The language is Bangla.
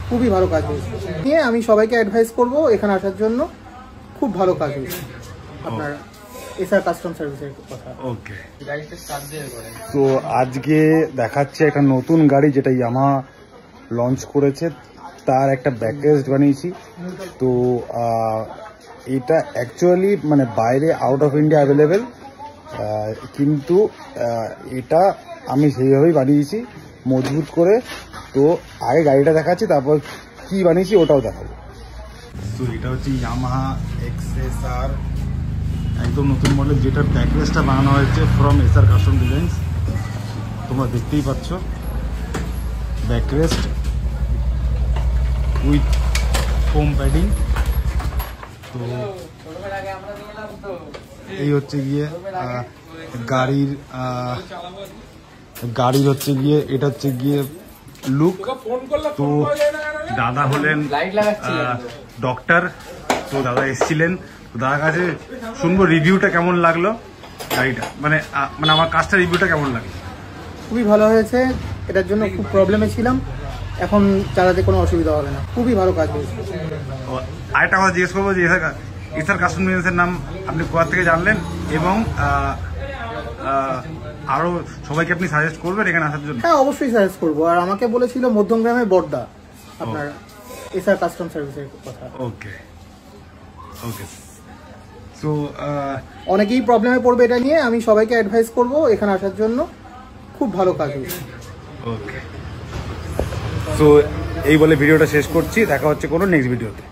খুবই ভালো কাজ হয়েছে নিয়ে আমি সবাইকে অ্যাডভাইস করব এখানে আসার জন্য। খুব ভালো কাজ হয়েছে আপনার এসআর কাস্টম সার্ভিসের কথা। ওকে, তো আজকে দেখাচ্ছে একটা নতুন গাড়ি যেটা ইয়ামাহা লঞ্চ করেছে, তার একটা ব্যাকরেস্ট বানিয়েছি। তো এটা অ্যাকচুয়ালি মানে বাইরে আউট অফ ইন্ডিয়া অ্যাভেলেবেল, কিন্তু এটা আমি সেইভাবেই বানিয়েছি মজবুত করে। তো আগে গাড়িটা দেখাচ্ছি, তারপর কি বানিয়েছি ওটাও দেখাবো। তো এটা হচ্ছে ইয়ামাহা এক্সএসআর, একদম নতুন মডেল, যেটার ব্যাকরেস্টটা বানানো হয়েছে ফ্রম এসআর কাস্টম ডিজাইনস। তোমরা দেখতেই পাচ্ছ ব্যাকরেস্ট উইথ ফোম প্যাডিং। তো এই হচ্ছে গিয়ে গাড়ির হচ্ছে গিয়ে এটা হচ্ছে গিয়ে লুক। তো দাদা হলেন ডক্টর, তো দাদা এসেছিলেন, তো দাদার কাছে শুনবো রিভিউটা কেমন লাগলো গাড়িটা, মানে আমার কাজটা রিভিউটা কেমন লাগলো। খুবই ভালো হয়েছে, এটার জন্য খুব প্রবলেমে ছিলাম, এখন চালাতে কোনো অসুবিধা হবে না, খুবই ভালো কাজ হয়েছে। আরেকটা কথা জিজ্ঞেস করবো যে এসআর কাস্টম ডিজাইনসের নাম আপনি কোথা থেকে জানলেন, এবং আরো সবাইকে আপনি সাজেস্ট করবেন এখানে আসার জন্য? হ্যাঁ, অবশ্যই সাজেস্ট করবো। আর আমাকে বলেছিল মধ্যমগ্রামে বড়দা আপনার এসআর কাস্টম সার্ভিসের কথা। ওকে ওকে, সো অনেকেই প্রবলেমে পড়বে এটা নিয়ে, আমি সবাইকে অ্যাডভাইস করব এখানে আসার জন্য। খুব ভালো কাজ হয়েছে। ওকে, সো এই বলে ভিডিওটা শেষ করছি, দেখা হচ্ছে কোনো নেক্সট ভিডিওতে।